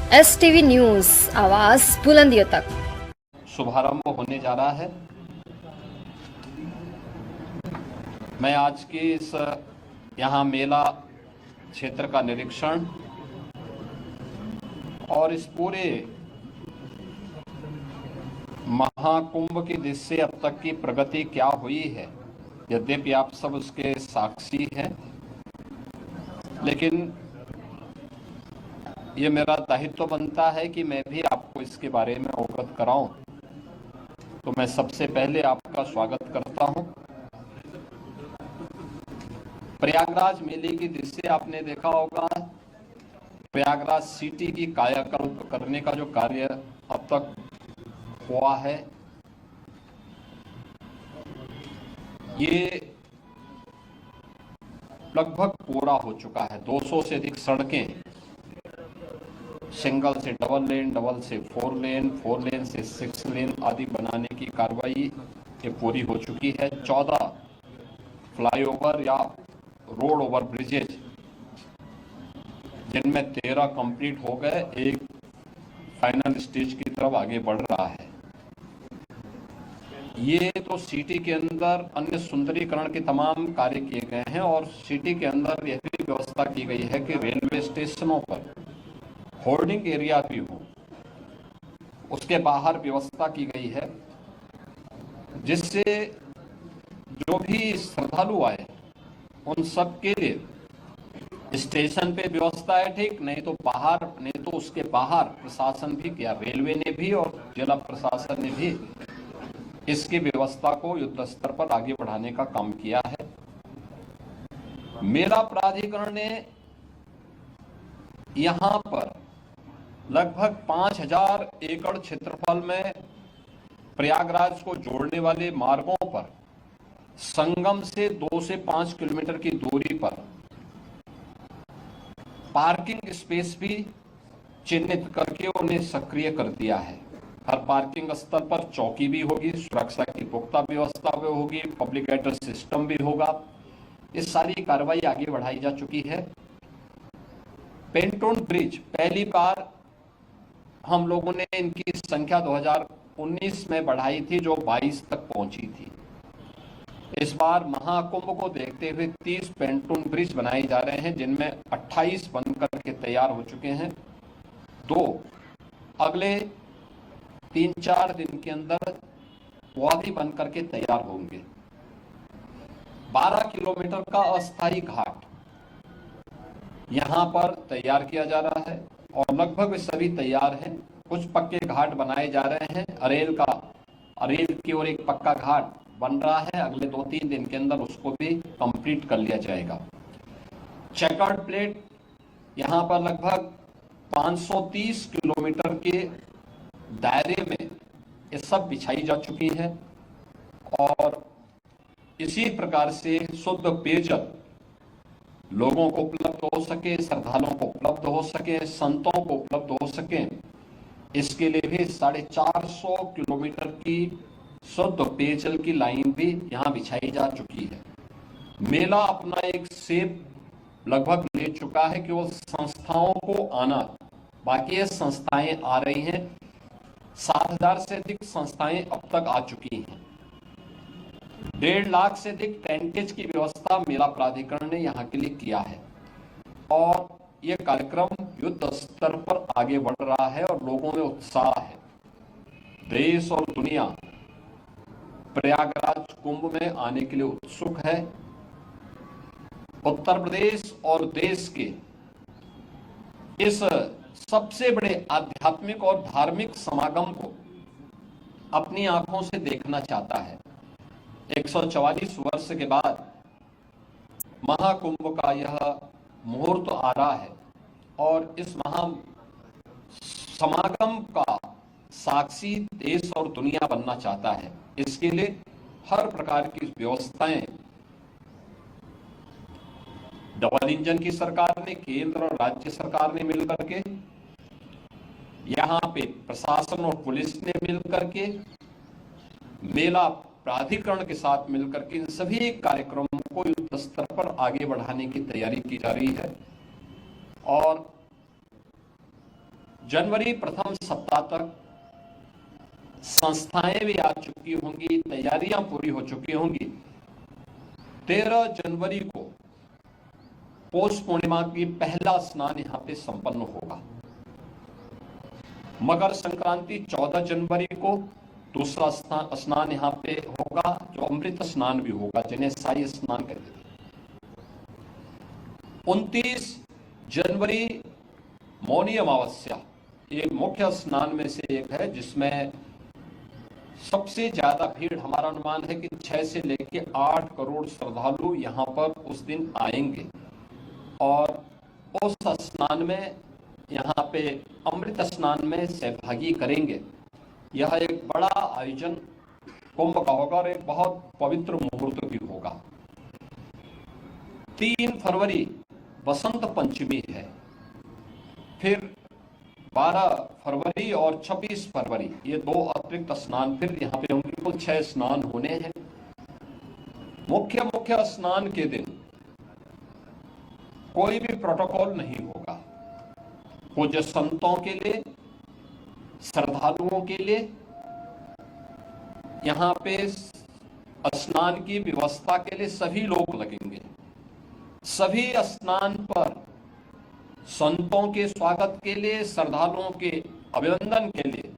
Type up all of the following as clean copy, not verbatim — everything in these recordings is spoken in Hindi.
STV न्यूज, आवाज बुलंदियों तक। शुभारंभ होने जा रहा है। मैं आज के इस यहाँ मेला क्षेत्र का निरीक्षण और इस पूरे महाकुंभ की दृष्टि से अब तक की प्रगति क्या हुई है, यद्यपि आप सब उसके साक्षी हैं, लेकिन ये मेरा दायित्व बनता है कि मैं भी आपको इसके बारे में अवगत कराऊं। तो मैं सबसे पहले आपका स्वागत करता हूं। प्रयागराज मेले की दृष्टि से आपने देखा होगा, प्रयागराज सिटी की कायाकल्प करने का जो कार्य अब तक हुआ है, ये लगभग पूरा हो चुका है। 200 से अधिक सड़कें सिंगल से डबल लेन, डबल से 4 लेन, 4 लेन से 6 लेन आदि बनाने की कार्रवाई ये पूरी हो चुकी है। 14 फ्लाईओवर या रोड ओवर ब्रिजेज, जिनमें 13 कंप्लीट हो गए, एक फाइनल स्टेज की तरफ आगे बढ़ रहा है। ये तो सिटी के अंदर अन्य सुंदरीकरण के तमाम कार्य किए गए हैं और सिटी के अंदर यह भी व्यवस्था की गई है कि रेलवे स्टेशनों पर होर्डिंग एरिया भी हो, उसके बाहर व्यवस्था की गई है, जिससे जो भी श्रद्धालु आए उन सब के लिए स्टेशन पे व्यवस्था है, ठीक, नहीं तो बाहर, नहीं तो उसके बाहर प्रशासन भी किया, रेलवे ने भी और जिला प्रशासन ने भी इसकी व्यवस्था को युद्ध स्तर पर आगे बढ़ाने का काम किया है। मेला प्राधिकरण ने यहां पर लगभग 5000 एकड़ क्षेत्रफल में प्रयागराज को जोड़ने वाले मार्गों पर संगम से 2 से 5 किलोमीटर की दूरी पर पार्किंग स्पेस भी चिन्हित करके उन्हें सक्रिय कर दिया है। हर पार्किंग स्थल पर चौकी भी होगी, सुरक्षा की पुख्ता व्यवस्था भी होगी, पब्लिक एड्रेस सिस्टम भी होगा। ये सारी कार्रवाई आगे बढ़ाई जा चुकी है। पेंटोन ब्रिज पहली बार हम लोगों ने इनकी संख्या 2019 में बढ़ाई थी, जो 22 तक पहुंची थी। इस बार महाकुंभ को देखते हुए 30 पेंटून ब्रिज बनाए जा रहे हैं, जिनमें 28 बनकर के तैयार हो चुके हैं। 2 अगले 3-4 दिन के अंदर वह भी बनकर के तैयार होंगे। 12 किलोमीटर का अस्थायी घाट यहां पर तैयार किया जा रहा है और लगभग सभी तैयार हैं। कुछ पक्के घाट बनाए जा रहे हैं। अरेल की ओर एक पक्का घाट बन रहा है, अगले 2-3 दिन के अंदर उसको भी कंप्लीट कर लिया जाएगा। चेकर्ड प्लेट यहां पर लगभग 530 किलोमीटर के दायरे में ये सब बिछाई जा चुकी है और इसी प्रकार से शुद्ध पेयजल लोगों को उपलब्ध हो सके, श्रद्धालुओं को उपलब्ध हो सके, संतों को उपलब्ध हो सके, इसके लिए भी 450 किलोमीटर की शुद्ध पेयजल की लाइन भी यहां बिछाई जा चुकी है। मेला अपना एक सेप लगभग ले चुका है कि वो संस्थाओं को आना, बाकी ये संस्थाएं आ रही हैं। 7000 से अधिक संस्थाएं अब तक आ चुकी हैं। 1.5 लाख से अधिक टेंटेज की व्यवस्था मेला प्राधिकरण ने यहाँ के लिए किया है और ये कार्यक्रम युद्ध स्तर पर आगे बढ़ रहा है और लोगों में उत्साह है। देश और दुनिया प्रयागराज कुंभ में आने के लिए उत्सुक है। उत्तर प्रदेश और देश के इस सबसे बड़े आध्यात्मिक और धार्मिक समागम को अपनी आंखों से देखना चाहता है। 144 वर्ष के बाद महाकुंभ का यह मुहूर्त आ रहा है और इस महा समागम का साक्षी देश और दुनिया बनना चाहता है। इसके लिए हर प्रकार की व्यवस्थाएं डबल इंजन की सरकार ने, केंद्र और राज्य सरकार ने मिलकर के, यहाँ पे प्रशासन और पुलिस ने मिलकर के, मेला प्राधिकरण के साथ मिलकर के इन सभी कार्यक्रमों को युद्ध स्तर पर आगे बढ़ाने की तैयारी की जा रही है। और जनवरी प्रथम सप्ताह तक संस्थाएं भी आ चुकी होंगी, तैयारियां पूरी हो चुकी होंगी। 13 जनवरी को पौष पूर्णिमा की पहला स्नान यहां पे संपन्न होगा। मकर संक्रांति 14 जनवरी को दूसरा स्नान यहां पे होगा, जो अमृत स्नान भी होगा, जिन्हें शाही स्नान कहते हैं। 29 जनवरी मौनी अमावस्या, ये मुख्य स्नान में से एक है, जिसमें सबसे ज्यादा भीड़, हमारा अनुमान है कि 6 से लेकर 8 करोड़ श्रद्धालु यहां पर उस दिन आएंगे और उस स्नान में, यहाँ पे अमृत स्नान में सहभागी करेंगे। यह एक बड़ा आयोजन कुंभ का होगा और एक बहुत पवित्र मुहूर्त भी होगा। 3 फरवरी बसंत पंचमी है, फिर 12 फरवरी और 26 फरवरी ये 2 अतिरिक्त स्नान फिर यहाँ पे होंगे। कुल 6 स्नान होने हैं। मुख्य स्नान के दिन कोई भी प्रोटोकॉल नहीं होगा। पूज्य संतों के लिए, श्रद्धालुओं के लिए यहाँ पे स्नान की व्यवस्था के लिए सभी लोग लगेंगे। सभी स्नान पर संतों के स्वागत के लिए, श्रद्धालुओं के अभिनंदन के लिए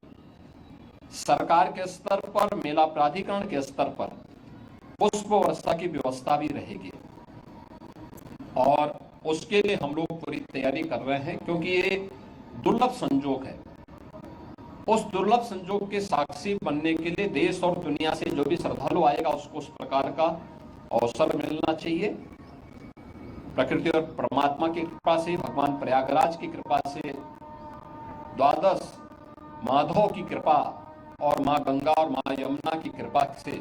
सरकार के स्तर पर, मेला प्राधिकरण के स्तर पर पुष्प वर्षा की व्यवस्था भी रहेगी और उसके लिए हम लोग पूरी तैयारी कर रहे हैं, क्योंकि ये दुर्लभ संजोग है। उस दुर्लभ संजोग के साक्षी बनने के लिए देश और दुनिया से जो भी श्रद्धालु आएगा उसको उस प्रकार का अवसर मिलना चाहिए। प्रकृति और परमात्मा की कृपा से, भगवान प्रयागराज की कृपा से, द्वादश माधव की कृपा और माँ गंगा और माँ यमुना की कृपा से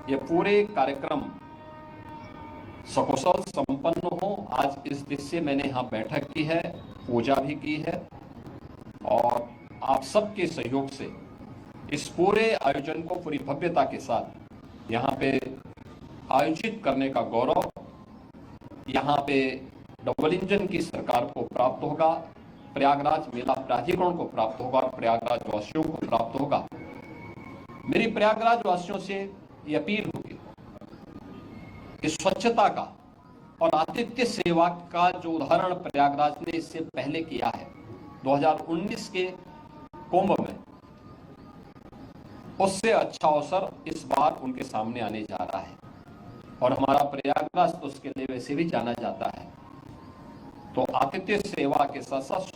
ये पूरे कार्यक्रम सकुशल संपन्न हो। आज इस दृश्य से मैंने यहाँ बैठक की है, पूजा भी की है और आप सबके सहयोग से इस पूरे आयोजन को पूरी भव्यता के साथ यहाँ पे आयोजित करने का गौरव यहाँ पे डबल इंजन की सरकार को प्राप्त होगा, प्रयागराज मेला प्राधिकरण को प्राप्त होगा और प्रयागराज वासियों को प्राप्त होगा। मेरी प्रयागराज वासियों से ये अपील होगी कि स्वच्छता का और आतिथ्य सेवा का जो उदाहरण प्रयागराज ने इससे पहले किया है 2019 के कुंभ में, उससे अच्छा अवसर इस बार उनके सामने आने जा रहा है और हमारा प्रयागराज तो उसके लिए वैसे भी जाना जाता है। तो आतिथ्य सेवा के साथ साथ